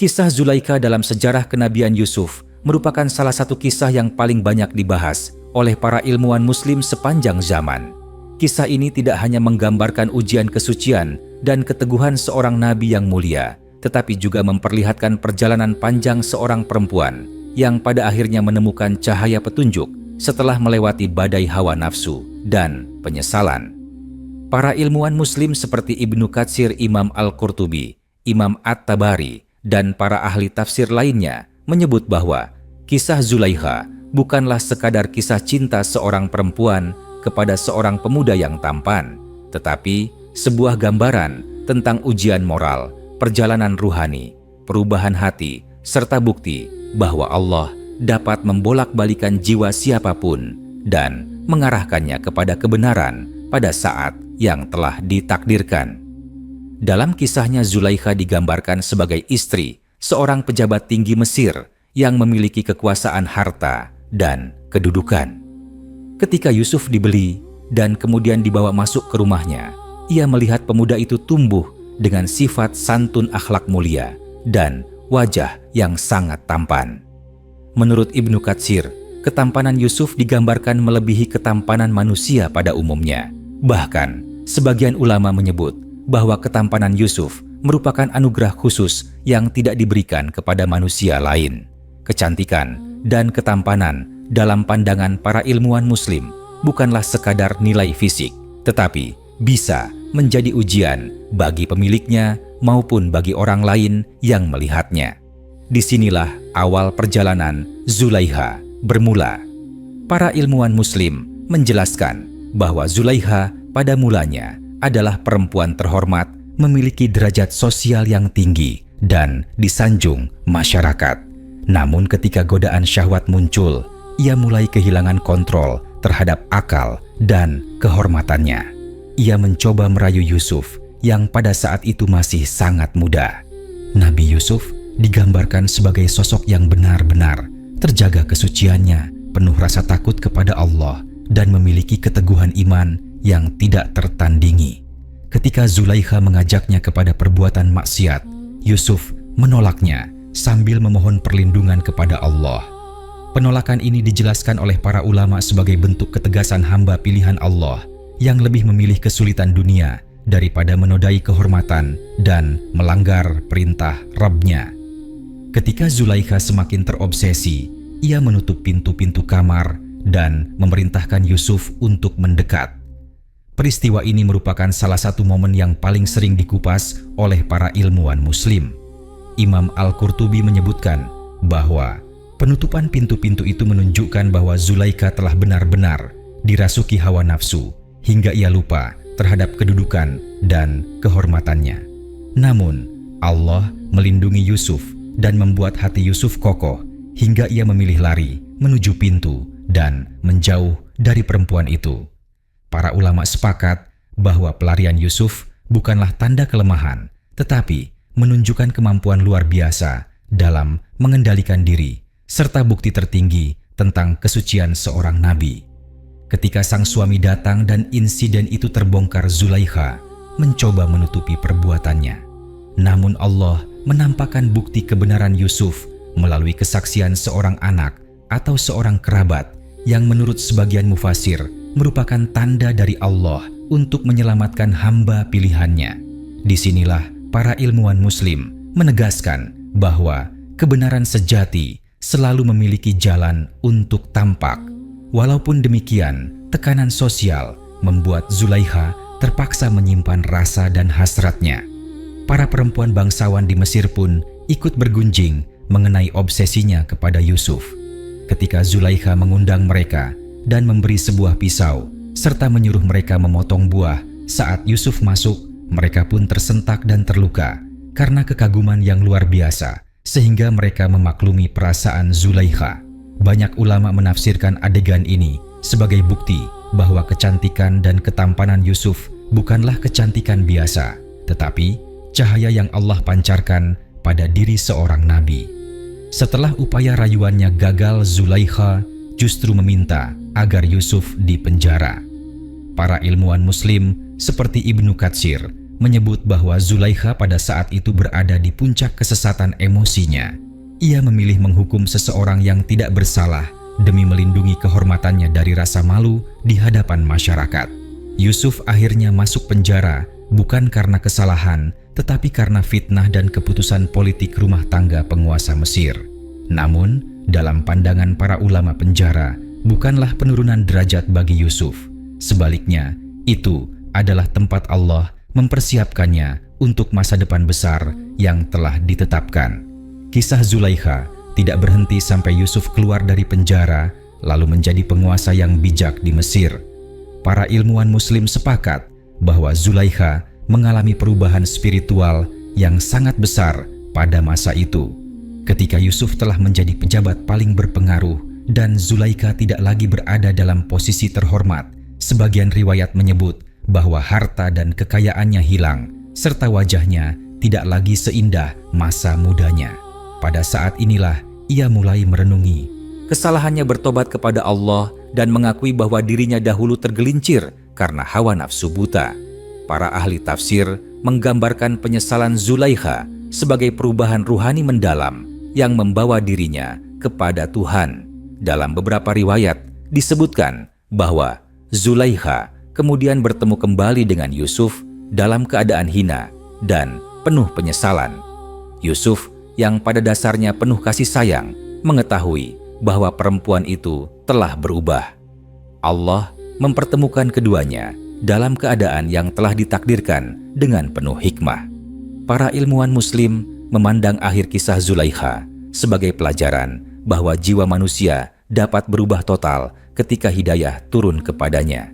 Kisah Zulaikha dalam sejarah kenabian Yusuf merupakan salah satu kisah yang paling banyak dibahas oleh para ilmuwan muslim sepanjang zaman. Kisah ini tidak hanya menggambarkan ujian kesucian dan keteguhan seorang nabi yang mulia, tetapi juga memperlihatkan perjalanan panjang seorang perempuan yang pada akhirnya menemukan cahaya petunjuk setelah melewati badai hawa nafsu dan penyesalan. Para ilmuwan muslim seperti Ibnu Katsir, Imam Al-Qurtubi, Imam At-Tabari, dan para ahli tafsir lainnya menyebut bahwa kisah Zulaikha bukanlah sekadar kisah cinta seorang perempuan kepada seorang pemuda yang tampan, tetapi sebuah gambaran tentang ujian moral, perjalanan ruhani, perubahan hati, serta bukti bahwa Allah dapat membolak-balikan jiwa siapapun dan mengarahkannya kepada kebenaran pada saat yang telah ditakdirkan. Dalam kisahnya, Zulaikha digambarkan sebagai istri seorang pejabat tinggi Mesir yang memiliki kekuasaan harta dan kedudukan. Ketika Yusuf dibeli dan kemudian dibawa masuk ke rumahnya, ia melihat pemuda itu tumbuh dengan sifat santun, akhlak mulia, dan wajah yang sangat tampan. Menurut Ibnu Katsir, ketampanan Yusuf digambarkan melebihi ketampanan manusia pada umumnya. Bahkan, sebagian ulama menyebut bahwa ketampanan Yusuf merupakan anugerah khusus yang tidak diberikan kepada manusia lain. Kecantikan dan ketampanan dalam pandangan para ilmuwan muslim bukanlah sekadar nilai fisik, tetapi bisa menjadi ujian bagi pemiliknya maupun bagi orang lain yang melihatnya. Disinilah awal perjalanan Zulaikha bermula. Para ilmuwan muslim menjelaskan bahwa Zulaikha pada mulanya adalah perempuan terhormat, memiliki derajat sosial yang tinggi dan disanjung masyarakat. Namun ketika godaan syahwat muncul, ia mulai kehilangan kontrol terhadap akal dan kehormatannya. Ia mencoba merayu Yusuf yang pada saat itu masih sangat muda. Nabi Yusuf digambarkan sebagai sosok yang benar-benar terjaga kesuciannya, penuh rasa takut kepada Allah dan memiliki keteguhan iman yang tidak tertandingi. Ketika Zulaikha mengajaknya kepada perbuatan maksiat, Yusuf menolaknya sambil memohon perlindungan kepada Allah. Penolakan ini dijelaskan oleh para ulama sebagai bentuk ketegasan hamba pilihan Allah yang lebih memilih kesulitan dunia daripada menodai kehormatan dan melanggar perintah Rabb-Nya. Ketika Zulaikha semakin terobsesi, ia menutup pintu-pintu kamar dan memerintahkan Yusuf untuk mendekat. Peristiwa ini merupakan salah satu momen yang paling sering dikupas oleh para ilmuwan muslim. Imam Al-Qurtubi menyebutkan bahwa penutupan pintu-pintu itu menunjukkan bahwa Zulaikha telah benar-benar dirasuki hawa nafsu hingga ia lupa terhadap kedudukan dan kehormatannya. Namun, Allah melindungi Yusuf dan membuat hati Yusuf kokoh hingga ia memilih lari menuju pintu dan menjauh dari perempuan itu. Para ulama sepakat bahwa pelarian Yusuf bukanlah tanda kelemahan, tetapi menunjukkan kemampuan luar biasa dalam mengendalikan diri, serta bukti tertinggi tentang kesucian seorang nabi. Ketika sang suami datang dan insiden itu terbongkar, Zulaikha mencoba menutupi perbuatannya. Namun Allah menampakkan bukti kebenaran Yusuf melalui kesaksian seorang anak atau seorang kerabat yang menurut sebagian mufasir merupakan tanda dari Allah untuk menyelamatkan hamba pilihannya. Disinilah para ilmuwan muslim menegaskan bahwa kebenaran sejati selalu memiliki jalan untuk tampak. Walaupun demikian, tekanan sosial membuat Zulaikha terpaksa menyimpan rasa dan hasratnya. Para perempuan bangsawan di Mesir pun ikut bergunjing mengenai obsesinya kepada Yusuf. Ketika Zulaikha mengundang mereka dan memberi sebuah pisau, serta menyuruh mereka memotong buah, saat Yusuf masuk, mereka pun tersentak dan terluka karena kekaguman yang luar biasa, sehingga mereka memaklumi perasaan Zulaikha. Banyak ulama menafsirkan adegan ini sebagai bukti bahwa kecantikan dan ketampanan Yusuf bukanlah kecantikan biasa, tetapi cahaya yang Allah pancarkan pada diri seorang nabi. Setelah upaya rayuannya gagal, Zulaikha justru meminta agar Yusuf dipenjara. Para ilmuwan muslim seperti Ibnu Katsir menyebut bahwa Zulaikha pada saat itu berada di puncak kesesatan emosinya. Ia memilih menghukum seseorang yang tidak bersalah demi melindungi kehormatannya dari rasa malu di hadapan masyarakat. Yusuf akhirnya masuk penjara bukan karena kesalahan, tetapi karena fitnah dan keputusan politik rumah tangga penguasa Mesir. Namun, dalam pandangan para ulama, penjara bukanlah penurunan derajat bagi Yusuf. Sebaliknya, itu adalah tempat Allah mempersiapkannya untuk masa depan besar yang telah ditetapkan. Kisah Zulaikha tidak berhenti sampai Yusuf keluar dari penjara lalu menjadi penguasa yang bijak di Mesir. Para ilmuwan Muslim sepakat bahwa Zulaikha mengalami perubahan spiritual yang sangat besar pada masa itu. Ketika Yusuf telah menjadi pejabat paling berpengaruh dan Zulaikha tidak lagi berada dalam posisi terhormat, sebagian riwayat menyebut bahwa harta dan kekayaannya hilang, serta wajahnya tidak lagi seindah masa mudanya. Pada saat inilah ia mulai merenungi kesalahannya, bertobat kepada Allah dan mengakui bahwa dirinya dahulu tergelincir karena hawa nafsu buta. Para ahli tafsir menggambarkan penyesalan Zulaikha sebagai perubahan ruhani mendalam yang membawa dirinya kepada Tuhan. Dalam beberapa riwayat disebutkan bahwa Zulaikha kemudian bertemu kembali dengan Yusuf dalam keadaan hina dan penuh penyesalan. Yusuf yang pada dasarnya penuh kasih sayang mengetahui bahwa perempuan itu telah berubah. Allah mempertemukan keduanya dalam keadaan yang telah ditakdirkan dengan penuh hikmah. Para ilmuwan Muslim memandang akhir kisah Zulaikha sebagai pelajaran bahwa jiwa manusia dapat berubah total ketika hidayah turun kepadanya.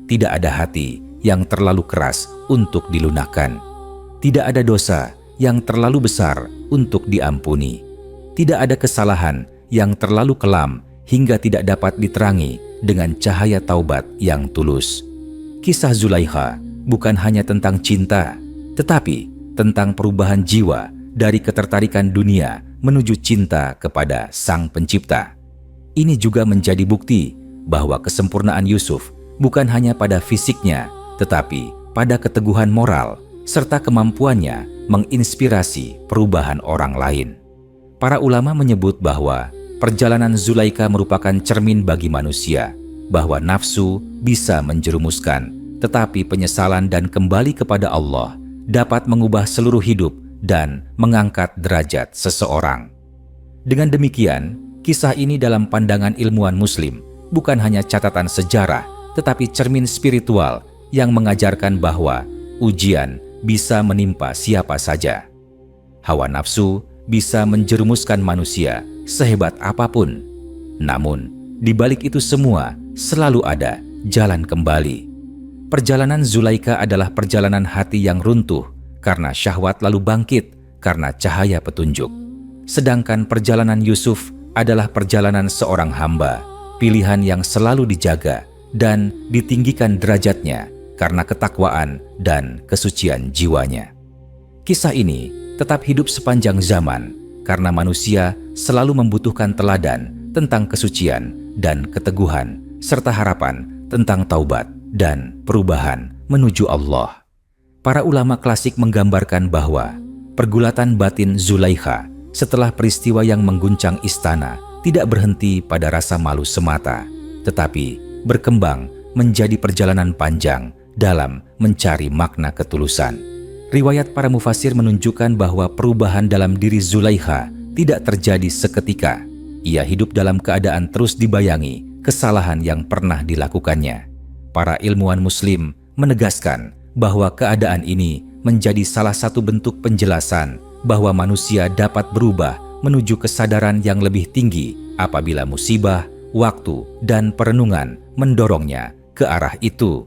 Tidak ada hati yang terlalu keras untuk dilunakkan. Tidak ada dosa yang terlalu besar untuk diampuni. Tidak ada kesalahan yang terlalu kelam hingga tidak dapat diterangi dengan cahaya taubat yang tulus. Kisah Zulaikha bukan hanya tentang cinta, tetapi tentang perubahan jiwa dari ketertarikan dunia menuju cinta kepada Sang Pencipta. Ini juga menjadi bukti bahwa kesempurnaan Yusuf bukan hanya pada fisiknya, tetapi pada keteguhan moral serta kemampuannya menginspirasi perubahan orang lain. Para ulama menyebut bahwa perjalanan Zulaikha merupakan cermin bagi manusia, bahwa nafsu bisa menjerumuskan, tetapi penyesalan dan kembali kepada Allah dapat mengubah seluruh hidup dan mengangkat derajat seseorang. Dengan demikian, kisah ini dalam pandangan ilmuwan Muslim bukan hanya catatan sejarah, tetapi cermin spiritual yang mengajarkan bahwa ujian bisa menimpa siapa saja. Hawa nafsu bisa menjerumuskan manusia sehebat apapun. Namun, di balik itu semua selalu ada jalan kembali. Perjalanan Zulaikha adalah perjalanan hati yang runtuh karena syahwat lalu bangkit karena cahaya petunjuk. Sedangkan perjalanan Yusuf adalah perjalanan seorang hamba, pilihan yang selalu dijaga dan ditinggikan derajatnya karena ketakwaan dan kesucian jiwanya. Kisah ini tetap hidup sepanjang zaman karena manusia selalu membutuhkan teladan tentang kesucian dan keteguhan serta harapan tentang taubat dan perubahan menuju Allah. Para ulama klasik menggambarkan bahwa pergulatan batin Zulaikha setelah peristiwa yang mengguncang istana tidak berhenti pada rasa malu semata, tetapi berkembang menjadi perjalanan panjang dalam mencari makna ketulusan. Riwayat para mufasir menunjukkan bahwa perubahan dalam diri Zulaikha tidak terjadi seketika. Ia hidup dalam keadaan terus dibayangi kesalahan yang pernah dilakukannya. Para ilmuwan Muslim menegaskan bahwa keadaan ini menjadi salah satu bentuk penjelasan bahwa manusia dapat berubah menuju kesadaran yang lebih tinggi apabila musibah, waktu, dan perenungan mendorongnya ke arah itu.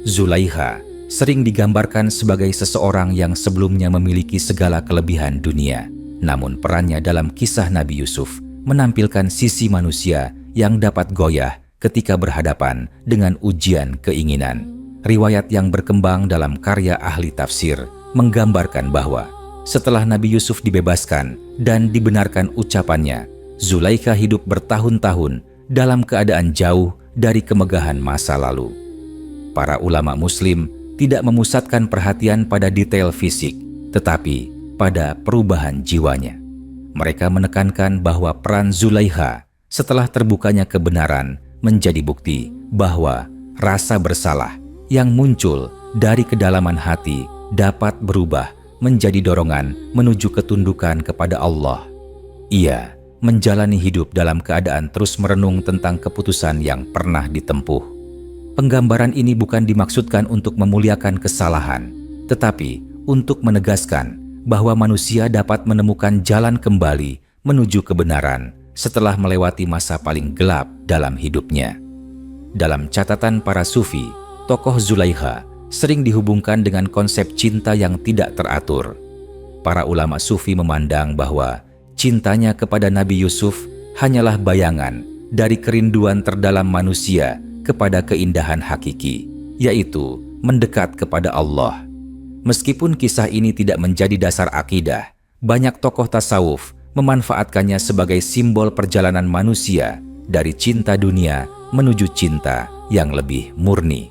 Zulaikha sering digambarkan sebagai seseorang yang sebelumnya memiliki segala kelebihan dunia. Namun perannya dalam kisah Nabi Yusuf menampilkan sisi manusia yang dapat goyah ketika berhadapan dengan ujian keinginan. Riwayat yang berkembang dalam karya ahli tafsir menggambarkan bahwa setelah Nabi Yusuf dibebaskan dan dibenarkan ucapannya, Zulaikha hidup bertahun-tahun dalam keadaan jauh dari kemegahan masa lalu. Para ulama Muslim tidak memusatkan perhatian pada detail fisik, tetapi pada perubahan jiwanya. Mereka menekankan bahwa peran Zulaikha setelah terbukanya kebenaran menjadi bukti bahwa rasa bersalah yang muncul dari kedalaman hati dapat berubah menjadi dorongan menuju ketundukan kepada Allah. Ia menjalani hidup dalam keadaan terus merenung tentang keputusan yang pernah ditempuh. Penggambaran ini bukan dimaksudkan untuk memuliakan kesalahan, tetapi untuk menegaskan bahwa manusia dapat menemukan jalan kembali menuju kebenaran setelah melewati masa paling gelap dalam hidupnya. Dalam catatan para sufi, tokoh Zulaikha sering dihubungkan dengan konsep cinta yang tidak teratur. Para ulama sufi memandang bahwa cintanya kepada Nabi Yusuf hanyalah bayangan dari kerinduan terdalam manusia kepada keindahan hakiki, yaitu mendekat kepada Allah. Meskipun kisah ini tidak menjadi dasar akidah, banyak tokoh tasawuf memanfaatkannya sebagai simbol perjalanan manusia dari cinta dunia menuju cinta yang lebih murni.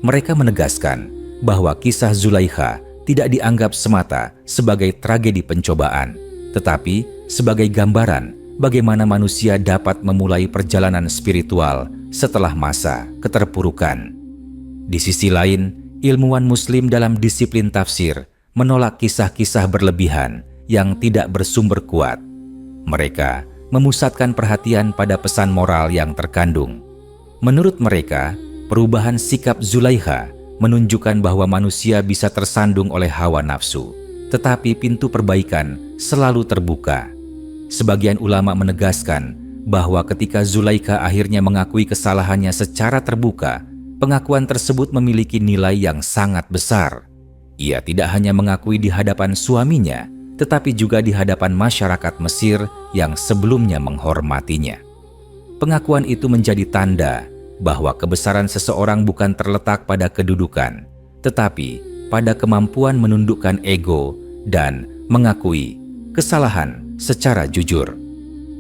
Mereka menegaskan bahwa kisah Zulaikha tidak dianggap semata sebagai tragedi pencobaan, tetapi sebagai gambaran bagaimana manusia dapat memulai perjalanan spiritual setelah masa keterpurukan. Di sisi lain, ilmuwan Muslim dalam disiplin tafsir menolak kisah-kisah berlebihan yang tidak bersumber kuat. Mereka memusatkan perhatian pada pesan moral yang terkandung. Menurut mereka, perubahan sikap Zulaikha menunjukkan bahwa manusia bisa tersandung oleh hawa nafsu, tetapi pintu perbaikan selalu terbuka. Sebagian ulama menegaskan bahwa ketika Zulaikha akhirnya mengakui kesalahannya secara terbuka, pengakuan tersebut memiliki nilai yang sangat besar. Ia tidak hanya mengakui di hadapan suaminya, tetapi juga di hadapan masyarakat Mesir yang sebelumnya menghormatinya. Pengakuan itu menjadi tanda bahwa kebesaran seseorang bukan terletak pada kedudukan, tetapi pada kemampuan menundukkan ego dan mengakui kesalahan secara jujur.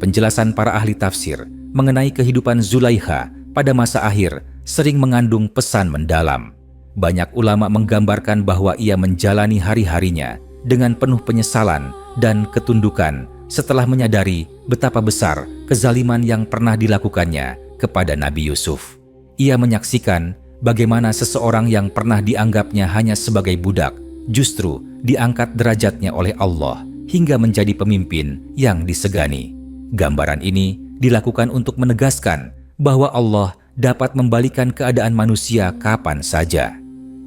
Penjelasan para ahli tafsir mengenai kehidupan Zulaikha pada masa akhir sering mengandung pesan mendalam. Banyak ulama menggambarkan bahwa ia menjalani hari-harinya dengan penuh penyesalan dan ketundukan setelah menyadari betapa besar kezaliman yang pernah dilakukannya kepada Nabi Yusuf. Ia menyaksikan bagaimana seseorang yang pernah dianggapnya hanya sebagai budak justru diangkat derajatnya oleh Allah hingga menjadi pemimpin yang disegani. Gambaran ini dilakukan untuk menegaskan bahwa Allah dapat membalikan keadaan manusia kapan saja.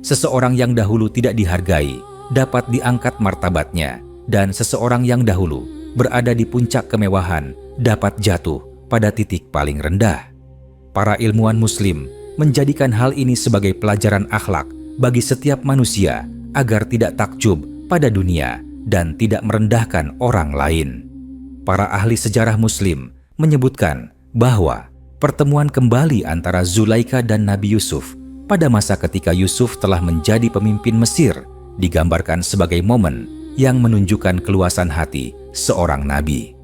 Seseorang yang dahulu tidak dihargai dapat diangkat martabatnya, dan seseorang yang dahulu berada di puncak kemewahan dapat jatuh pada titik paling rendah. Para ilmuwan Muslim menjadikan hal ini sebagai pelajaran akhlak bagi setiap manusia agar tidak takjub pada dunia dan tidak merendahkan orang lain. Para ahli sejarah Muslim menyebutkan bahwa pertemuan kembali antara Zulaikha dan Nabi Yusuf pada masa ketika Yusuf telah menjadi pemimpin Mesir digambarkan sebagai momen yang menunjukkan keluasan hati seorang nabi.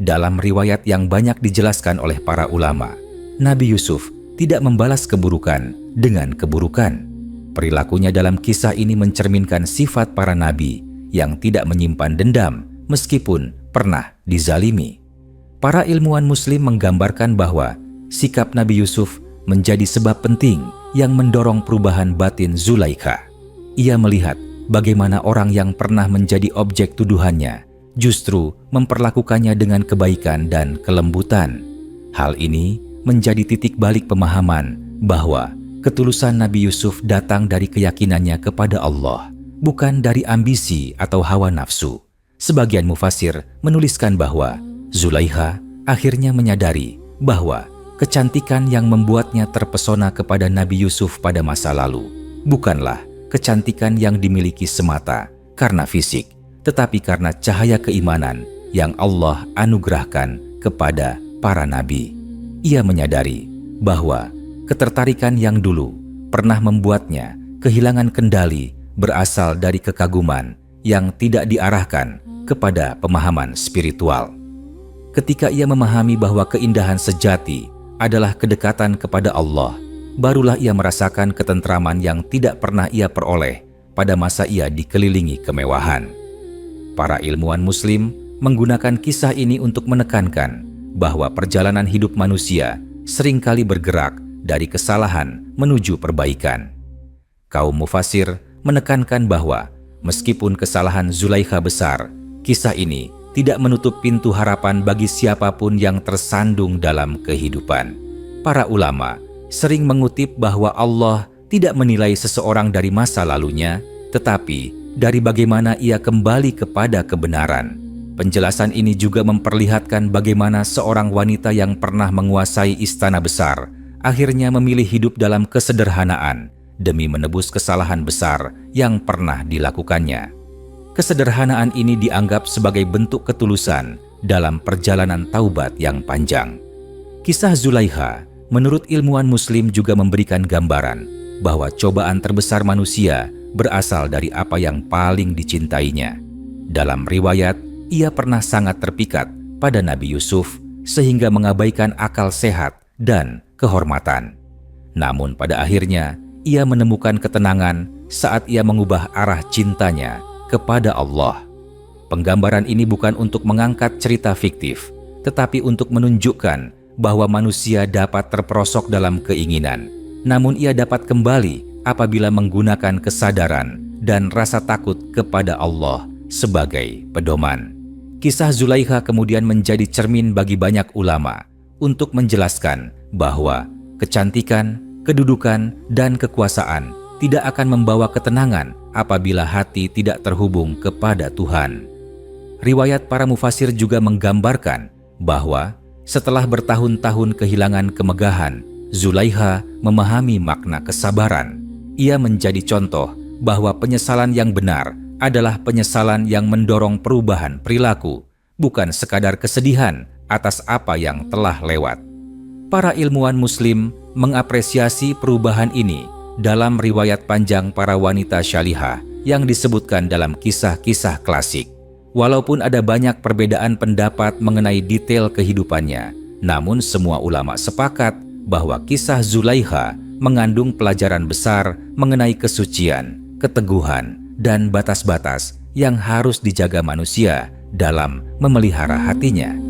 Dalam riwayat yang banyak dijelaskan oleh para ulama, Nabi Yusuf tidak membalas keburukan dengan keburukan. Perilakunya dalam kisah ini mencerminkan sifat para nabi yang tidak menyimpan dendam meskipun pernah dizalimi. Para ilmuwan Muslim menggambarkan bahwa sikap Nabi Yusuf menjadi sebab penting yang mendorong perubahan batin Zulaikha. Ia melihat bagaimana orang yang pernah menjadi objek tuduhannya justru memperlakukannya dengan kebaikan dan kelembutan. Hal ini menjadi titik balik pemahaman bahwa ketulusan Nabi Yusuf datang dari keyakinannya kepada Allah, bukan dari ambisi atau hawa nafsu. Sebagian mufasir menuliskan bahwa Zulaikha akhirnya menyadari bahwa kecantikan yang membuatnya terpesona kepada Nabi Yusuf pada masa lalu bukanlah kecantikan yang dimiliki semata karena fisik, tetapi karena cahaya keimanan yang Allah anugerahkan kepada para nabi. Ia menyadari bahwa ketertarikan yang dulu pernah membuatnya kehilangan kendali berasal dari kekaguman yang tidak diarahkan kepada pemahaman spiritual. Ketika ia memahami bahwa keindahan sejati adalah kedekatan kepada Allah, barulah ia merasakan ketentraman yang tidak pernah ia peroleh pada masa ia dikelilingi kemewahan. Para ilmuwan Muslim menggunakan kisah ini untuk menekankan bahwa perjalanan hidup manusia seringkali bergerak dari kesalahan menuju perbaikan. Kaum mufasir menekankan bahwa meskipun kesalahan Zulaikha besar, kisah ini tidak menutup pintu harapan bagi siapapun yang tersandung dalam kehidupan. Para ulama sering mengutip bahwa Allah tidak menilai seseorang dari masa lalunya, tetapi dari bagaimana ia kembali kepada kebenaran. Penjelasan ini juga memperlihatkan bagaimana seorang wanita yang pernah menguasai istana besar akhirnya memilih hidup dalam kesederhanaan demi menebus kesalahan besar yang pernah dilakukannya. Kesederhanaan ini dianggap sebagai bentuk ketulusan dalam perjalanan taubat yang panjang. Kisah Zulaikha menurut ilmuwan Muslim juga memberikan gambaran bahwa cobaan terbesar manusia berasal dari apa yang paling dicintainya. Dalam riwayat, ia pernah sangat terpikat pada Nabi Yusuf sehingga mengabaikan akal sehat dan kehormatan. Namun pada akhirnya, ia menemukan ketenangan saat ia mengubah arah cintanya kepada Allah. Penggambaran ini bukan untuk mengangkat cerita fiktif, tetapi untuk menunjukkan bahwa manusia dapat terperosok dalam keinginan, namun ia dapat kembali apabila menggunakan kesadaran dan rasa takut kepada Allah sebagai pedoman. Kisah Zulaikha kemudian menjadi cermin bagi banyak ulama untuk menjelaskan bahwa kecantikan, kedudukan, dan kekuasaan tidak akan membawa ketenangan apabila hati tidak terhubung kepada Tuhan. Riwayat para mufasir juga menggambarkan bahwa setelah bertahun-tahun kehilangan kemegahan, Zulaikha memahami makna kesabaran. Ia menjadi contoh bahwa penyesalan yang benar adalah penyesalan yang mendorong perubahan perilaku, bukan sekadar kesedihan atas apa yang telah lewat. Para ilmuwan Muslim mengapresiasi perubahan ini dalam riwayat panjang para wanita syalihah yang disebutkan dalam kisah-kisah klasik. Walaupun ada banyak perbedaan pendapat mengenai detail kehidupannya, namun semua ulama sepakat bahwa kisah Zulaikha mengandung pelajaran besar mengenai kesucian, keteguhan, dan batas-batas yang harus dijaga manusia dalam memelihara hatinya.